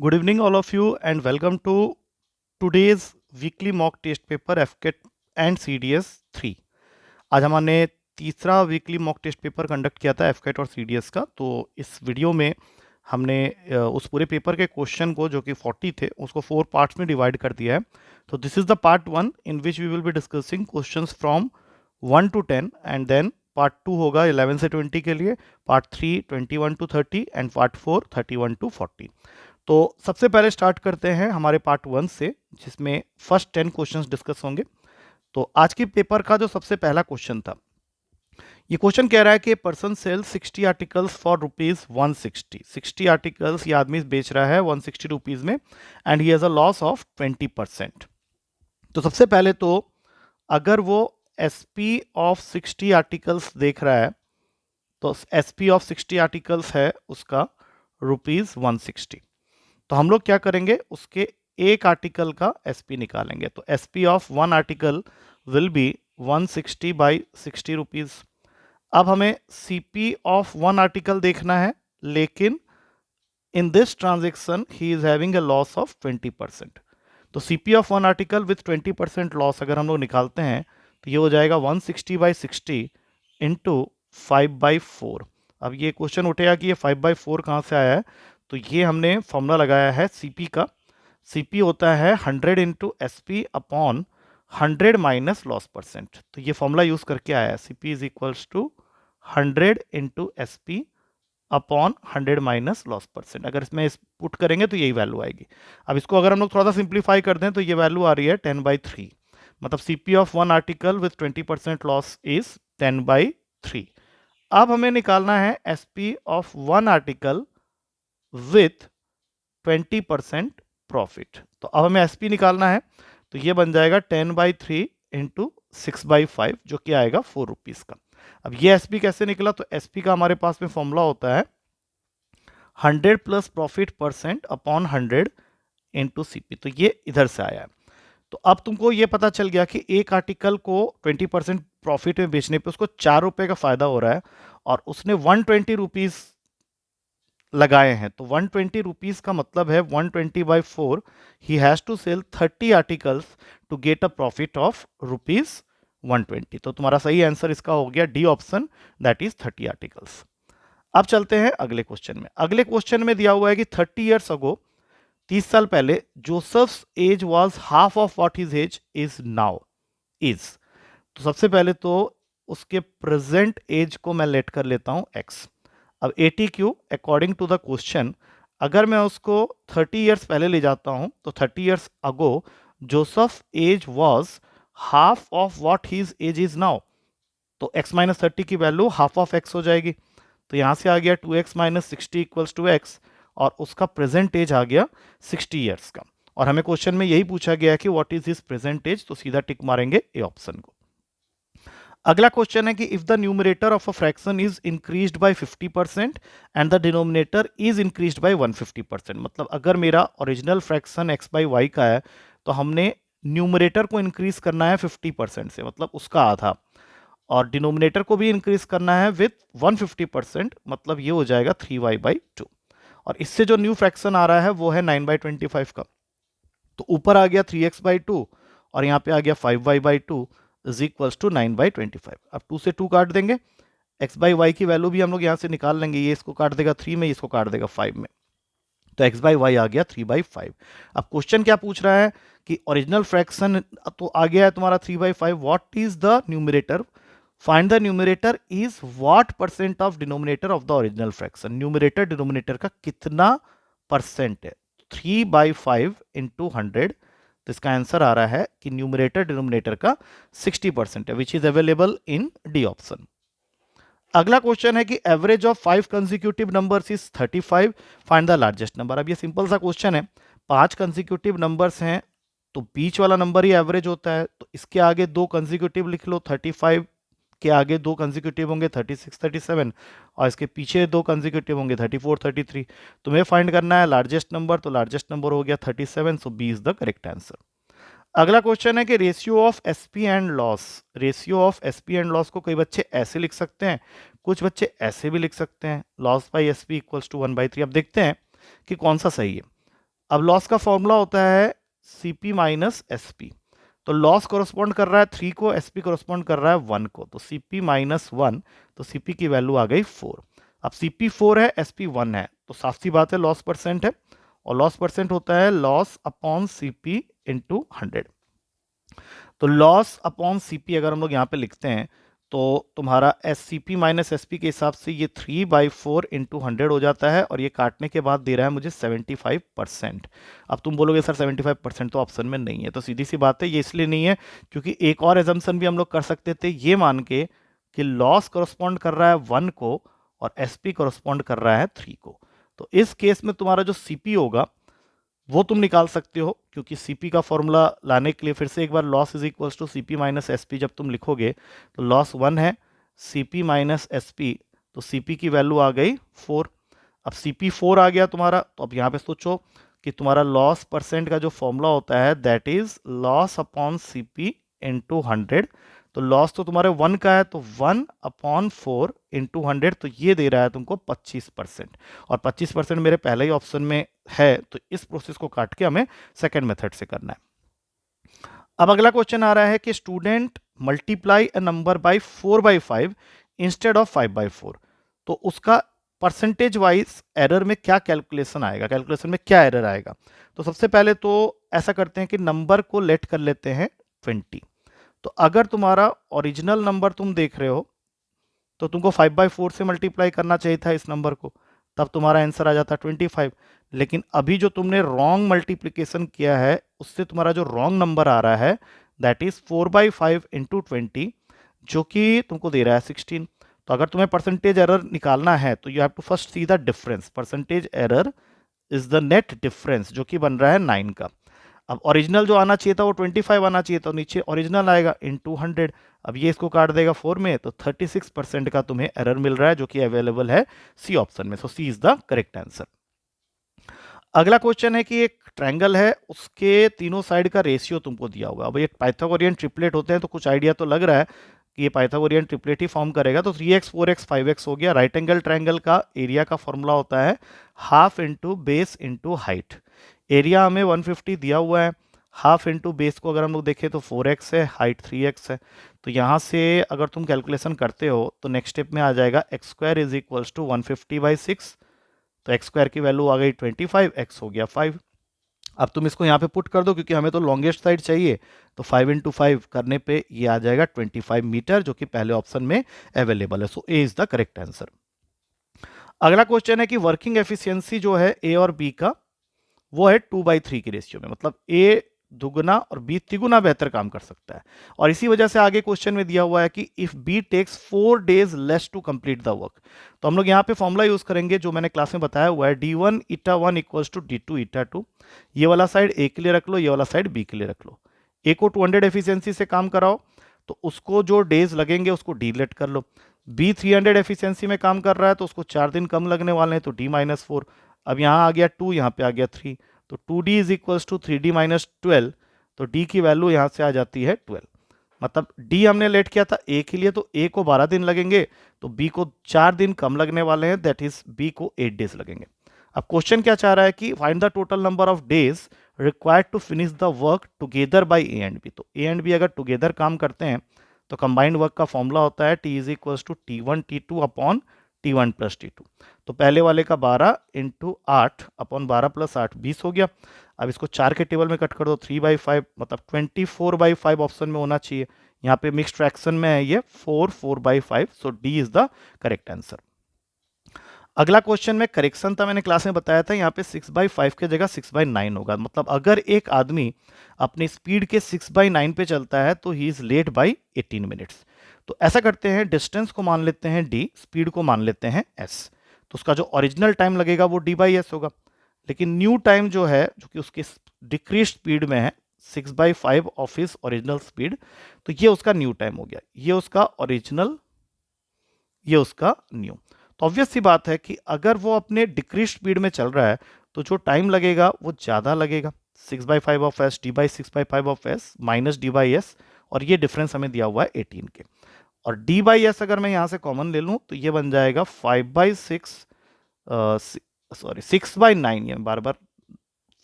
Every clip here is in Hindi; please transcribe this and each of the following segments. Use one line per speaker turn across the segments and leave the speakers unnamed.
Good evening, all of you, and welcome to today's weekly mock test paper FCAT and CDS 3। आज हमने तीसरा weekly mock test paper conduct किया था एफकेट और सीडीएस का। तो इस वीडियो में हमने उस पूरे पेपर के क्वेश्चन को, जो कि 40 थे, उसको 4 पार्ट्स में डिवाइड कर दिया है। तो this is the part 1 in which we will be discussing questions from 1 to 10, and then part 2 होगा 11 से 20 के लिए, part 3 21 to 30 and part 4 31 to 40। तो सबसे पहले स्टार्ट करते हैं हमारे पार्ट 1 से, जिसमें फर्स्ट 10 क्वेश्चंस डिस्कस होंगे। तो आज के पेपर का जो सबसे पहला क्वेश्चन था, ये क्वेश्चन कह रहा है कि person sell 60 articles for rupees 160। 60 articles ये आदमी बेच रहा है 160 रुपीज में, and he has a loss of 20%। तो सबसे पहले तो अगर वो एसपी ऑफ 60 आर्टिकल्स देख रहा है, तो एसपी ऑफ 60 आर्टिकल्स है उसका रुपीज 160। तो हम लोग क्या करेंगे, उसके एक आर्टिकल का एसपी निकालेंगे। तो SP of one article will be 160 by 60 rupees. अब हमें सीपी ऑफ वन आर्टिकल देखना है, लेकिन in this transaction he is having a loss of 20%। तो CP of one article with 20% loss अगर हम लोग निकालते हैं, तो ये हो जाएगा 160 बाई 60 इंटू 5/4। अब ये क्वेश्चन उठेगा कि ये 5/4 कहाँ से आया है। तो ये हमने फॉर्मूला लगाया है सीपी का। सीपी होता है 100 into S P upon 100 minus loss percent. तो ये फॉर्मूला यूज करके आया है, CP is equals to 100 into S P upon 100 minus loss percent. अगर इसमें इस पुट करेंगे तो यही वैल्यू आएगी। अब इसको अगर हम लोग थोड़ा सा सिंप्लीफाई कर दें, तो ये वैल्यू आ रही है 10/3। मतलब CP of one article with 20% loss is 10/3। अब हमें निकालना है SP of one article with 20% profit. तो अब हमें एसपी निकालना है, तो ये बन जाएगा 10/3 इंटू 6/5, जो कि आएगा 4 रुपीज का। अब ये एसपी कैसे निकला, तो एसपी का हमारे पास में फॉर्मूला होता है 100 plus profit percent upon 100 into CP. तो ये इधर से आया है। तो अब तुमको ये पता चल गया कि एक आर्टिकल को 20% प्रॉफिट में बेचने पे उसको 4 रुपए का फायदा हो रहा है, और उसने 120 रुपीज लगाए हैं। तो 120 रुपीज का मतलब है 120/4, he has to sell 30 articles to get a profit of rupees 120। तो तुम्हारा सही आंसर इसका हो गया D option, that is 30 articles. अब चलते हैं अगले क्वेश्चन में। अगले क्वेश्चन में दिया हुआ है कि 30 ईयर्स अगो, 30 साल पहले, Joseph's age was half of what his age is now is. तो सबसे पहले तो उसके प्रेजेंट एज को मैं लेट कर लेता हूं एक्स। अब 80 Q according to the question, अगर मैं उसको 30 ईयर्स पहले ले जाता हूं, तो 30 years ago Joseph age was half of what his age is now. तो x माइनस 30 की वैल्यू हाफ ऑफ x हो जाएगी। तो यहां से आ गया 2x minus 60 equals to x, और उसका प्रेजेंट एज आ गया 60 ईयर्स का। और हमें क्वेश्चन में यही पूछा गया कि what is his present age, तो सीधा टिक मारेंगे ए ऑप्शन को। अगला क्वेश्चन है कि if the numerator of a fraction is increased by 50% and the denominator is increased by 150%। मतलब अगर मेरा ओरिजिनल फ्रैक्शन x/y का है, तो हमने न्यूमरेटर को इंक्रीज करना है 50% से, मतलब उसका आधा, और डिनोमिनेटर को भी इंक्रीज करना है विथ 150%, मतलब ये हो जाएगा 3y/2। और इससे जो न्यू फ्रैक्शन आ रहा है वो है 9/25 का। तो ऊपर आ गया 3x/2, और यहाँ पे आ गया 5y/2 इज इक्वल्स टू 9/25। अब 2 से 2 काट देंगे, x/y की वैल्यू भी हम लोग यहाँ से निकाल लेंगे। ये इसको काट देगा 3 में, इसको काट देगा 5 में, तो x/y आ गया 3/5। अब क्वेश्चन क्या पूछ रहा है कि ओरिजिनल फ्रैक्शन तो आ गया है तुम्हारा 3/5, what is the numerator, find the numerator is what percent of denominator of the original fraction. Numerator denominator का कितना परसेंट है, 3/5 इंटू 100। तो इसका आंसर आ रहा है कि न्यूमरेटर डिनोमिनेटर का 60% है, which is available in D option. अगला क्वेश्चन है कि average of 5 consecutive numbers is 35, find the largest number. अब ये सिंपल सा क्वेश्चन है, 5 कंसेक्यूटिव नंबर्स हैं, तो बीच वाला नंबर ही एवरेज होता है। तो इसके आगे 2 कंसेक्यूटिव लिख लो, 35 के आगे 2 कंसेक्यूटिव होंगे 36 37, और इसके पीछे 2 कंसेक्यूटिव होंगे 34 33। तुम्हें फाइंड करना है लार्जेस्ट नंबर, तो लार्जेस्ट नंबर हो गया 37, so B is the correct answer. अगला क्वेश्चन है कि ratio of SP and loss. Ratio of SP and loss को कई बच्चे ऐसे लिख सकते हैं, कुछ बच्चे ऐसे भी लिख सकते हैं, loss by SP equals to 1/3। अब देखते हैं कि कौन सा सही है। अब लॉस का फॉर्मूला होता है CP माइनस SP। तो लॉस कोरस्पॉन्ड कर रहा है 3 को, SP कोरस्पॉन्ड कर रहा है 1 को, तो CP माइनस 1, तो CP की वैल्यू आ गई 4। अब CP 4 है, SP 1 है, तो साफ सी बात है लॉस परसेंट है, और लॉस परसेंट होता है लॉस अपॉन CP इंटू 100। तो लॉस अपॉन CP अगर हम लोग यहाँ पे लिखते हैं तो तुम्हारा CP माइनस SP के हिसाब से ये 3/4 इंटू 100 हो जाता है, और ये काटने के बाद दे रहा है मुझे 75%। अब तुम बोलोगे सर 75% तो ऑप्शन में नहीं है, तो सीधी सी बात है ये इसलिए नहीं है क्योंकि एक और एजम्पशन भी हम लोग कर सकते थे, ये मान के कि लॉस करस्पॉन्ड कर रहा है 1 को और SP करस्पॉन्ड कर रहा है 3 को। तो इस केस में तुम्हारा जो CP होगा वो तुम निकाल सकते हो, क्योंकि CP का फॉर्मूला लाने के लिए फिर से एक बार loss is equals to CP minus SP जब तुम लिखोगे तो लॉस 1 है, CP माइनस SP, तो CP की वैल्यू आ गई 4। अब CP 4 आ गया तुम्हारा, तो अब यहाँ पे सोचो कि तुम्हारा लॉस परसेंट का जो फॉर्मूला होता है that is loss upon CP into 100। तो लॉस तो तुम्हारे 1 का है, तो 1/4 इंटू 100, तो ये दे रहा है तुमको 25%, और 25% मेरे पहले ही ऑप्शन में है, तो इस प्रोसेस को काट के हमें सेकेंड मेथड से करना है। अब अगला क्वेश्चन आ रहा है कि student multiply a number by 4/5 instead of 5/4, तो उसका परसेंटेज वाइज एरर में क्या कैलकुलेशन आएगा, कैलकुलेशन में क्या एरर आएगा। तो सबसे पहले तो ऐसा करते हैं कि नंबर को लेट कर लेते हैं 20। तो अगर तुम्हारा ओरिजिनल नंबर तुम देख रहे हो तो तुमको 5/4 से मल्टीप्लाई करना चाहिए था इस नंबर को, तब तुम्हारा आंसर आ जाता 25। लेकिन अभी जो तुमने रॉन्ग मल्टीप्लीकेशन किया है उससे तुम्हारा जो रॉन्ग नंबर आ रहा है दैट इज 4/5 इंटू 20, जो कि तुमको दे रहा है 16। तो अगर तुम्हें परसेंटेज एरर निकालना है तो you have to first see the difference, percentage error is the net difference, जो कि बन रहा है 9 का। अब ओरिजिनल जो आना चाहिए था वो 25 आना चाहिए था, तो नीचे ओरिजिनल आएगा इंटू 100। अब ये इसको काट देगा 4 में, तो 36% का तुम्हें एरर मिल रहा है, जो कि अवेलेबल है सी ऑप्शन में। सो सी इज द करेक्ट आंसर। अगला क्वेश्चन है कि एक ट्रायंगल है, उसके तीनों साइड का रेशियो तुमको दिया हुआ है। अब ये पाइथागोरियन ट्रिपलेट होते हैं तो कुछ आइडिया तो लग रहा है कि ये पाइथागोरियन ट्रिपलेट ही फॉर्म करेगा। तो 3x 4x 5x हो गया। राइट एंगल ट्रायंगल का एरिया का फॉर्मूला होता है half into base into height. Area हमें 150 दिया हुआ है, हाफ इंटू बेस को अगर हम लोग देखें तो 4x है, हाइट 3x है। तो यहाँ से अगर तुम कैलकुलेशन करते हो तो नेक्स्ट स्टेप में आ जाएगा x² इज इक्वल्स टू 150/6। तो x² की वैल्यू आ गई 25, x हो गया 5। अब तुम इसको यहाँ पे पुट कर दो क्योंकि हमें तो लॉन्गेस्ट साइड चाहिए, तो 5 इंटू 5 करने पे ये आ जाएगा 25 मीटर, जो कि पहले ऑप्शन में अवेलेबल है। सो ए इज द करेक्ट आंसर। अगला क्वेश्चन है कि वर्किंग एफिशिएंसी जो है ए और बी का वो है 2/3 की रेशियो में, मतलब ए दुगना और बी तिगुना बेहतर काम कर सकता है। और इसी वजह से आगे क्वेश्चन में दिया हुआ है कि if B takes 4 days less to complete the work, तो हम लोग यहाँ पे फॉर्मूला यूज करेंगे जो मैंने क्लास में बताया हुआ है, d1 eta 1 equals to d2 eta 2। ये वाला साइड ए के लिए रख लो, ये वाला साइड बी के लिए रख लो। ए को 200 एफिशिएंसी से काम कराओ तो उसको जो डेज लगेंगे उसको डिलेट कर लो। बी 300 एफिशिएंसी में काम कर रहा है तो उसको 4 दिन कम लगने वाले हैं, तो d-4। अब यहाँ आ गया 2, यहाँ पे आ गया 3, तो 2d is equals to 3d minus 12। तो d की वैल्यू यहाँ से आ जाती है 12। मतलब d हमने लेट किया था a के लिए, तो a को 12 दिन लगेंगे, तो b को 4 दिन कम लगने वाले हैं, दैट इज b को 8 डेज लगेंगे। अब क्वेश्चन क्या चाह रहा है कि find the total number of days required to finish the work together by A and B. तो ए एंड बी अगर टुगेदर काम करते हैं तो कंबाइंड वर्क का फॉर्मूला होता है t is equals to t1 t2 upon t1 plus t2। तो पहले वाले का 12 इंटू 8 अपॉन 12 प्लस 8 20 हो गया। अब इसको 4 के टेबल में कट कर दो, 3/5 मतलब 24/5 ऑप्शन में होना चाहिए। यहाँ पे मिक्स्ड फ्रैक्शन में है ये 4/5, so D is the correct answer. अगला क्वेश्चन में करेक्शन था, मैंने क्लास में बताया था, यहाँ पे 6/5 की जगह 6/9 होगा। मतलब अगर एक आदमी अपनी स्पीड के 6/9 पे चलता है तो he is late by 18 minutes. तो ऐसा करते हैं, डिस्टेंस को मान लेते हैं d, स्पीड को मान लेते हैं s। तो उसका जो ओरिजिनल टाइम लगेगा वो d/s होगा, लेकिन न्यू टाइम जो है जो कि उसकी डिक्रीज स्पीड में है 6/5 ऑफ हिज ओरिजिनल स्पीड, तो ये उसका न्यू टाइम हो गया। ये उसका ओरिजिनल, ये उसका न्यू। तो ऑब्वियस सी बात है कि अगर वो अपने डिक्रीज स्पीड में चल रहा है तो जो टाइम लगेगा वो ज़्यादा लगेगा, 6/5 of S d/6/5 of S minus d/s, और ये डिफरेंस हमें दिया हुआ है 18 के। और d/s अगर मैं यहाँ से कॉमन ले लूँ तो ये बन जाएगा 5/6 सॉरी 6/9, ये बार बार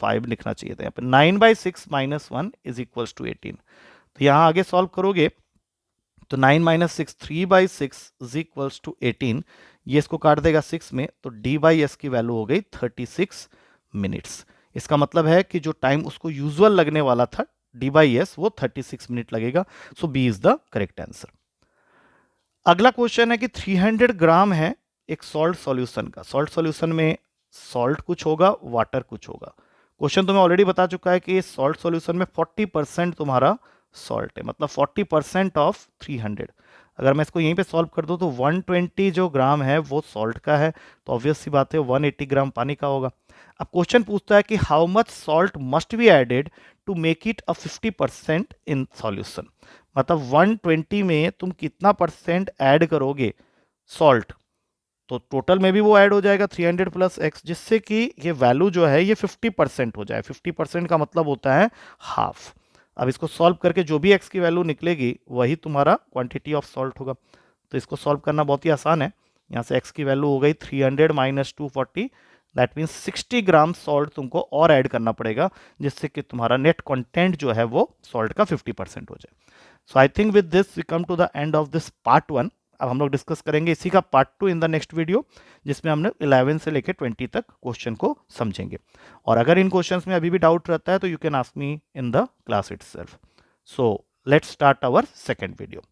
5 लिखना चाहिए था यहाँ पे। 9/6 - 1 इज इक्वल्स टू 18। तो यहाँ आगे सॉल्व करोगे तो 9 - 6 3/6 इज इक्वल्स टू 18। ये इसको काट देगा 6 में, तो d/s की वैल्यू हो गई 36 मिनट्स। इसका मतलब है कि जो टाइम उसको यूजुअल लगने वाला था d/s वो 36 मिनट लगेगा। So B is the correct answer. अगला क्वेश्चन है कि 300 ग्राम है एक सॉल्ट सॉल्यूशन का। सॉल्ट सॉल्यूशन में सॉल्ट कुछ होगा, वाटर कुछ होगा। क्वेश्चन तुम्हें ऑलरेडी बता चुका है कि सॉल्ट सॉल्यूशन में 40% तुम्हारा सॉल्ट है, मतलब 40% ऑफ 300। अगर मैं इसको यहीं पे सॉल्व कर दूं तो 120 जो ग्राम है वो सॉल्ट का है, तो ऑब्वियस सी बात है 180 ग्राम पानी का होगा। अब क्वेश्चन पूछता है कि how much salt must be added to make it a 50% in solution. मतलब 120 में तुम कितना परसेंट ऐड करोगे सॉल्ट, तो टोटल में भी वो ऐड हो जाएगा 300 प्लस एक्स, जिससे कि ये वैल्यू जो है ये 50% हो जाए। 50% का मतलब होता है हाफ। अब इसको सॉल्व करके जो भी एक्स की वैल्यू निकलेगी वही तुम्हारा क्वांटिटी ऑफ सॉल्ट होगा। तो इसको सॉल्व करना बहुत ही आसान है। यहाँ से एक्स की वैल्यू हो गई 300 - 240, दैट मीन्स 60 ग्राम सॉल्ट तुमको और ऐड करना पड़ेगा, जिससे कि तुम्हारा नेट कंटेंट जो है वो सॉल्ट का 50% हो जाए। So I think with this we come to the end of this part 1। अब हम लोग डिस्कस करेंगे इसी का part 2 in the next video, जिसमें हमने 11 से लेकर 20 तक क्वेश्चन को समझेंगे। और अगर इन क्वेश्चंस में अभी भी डाउट रहता है तो you can ask me in the class itself. So let's start our second video.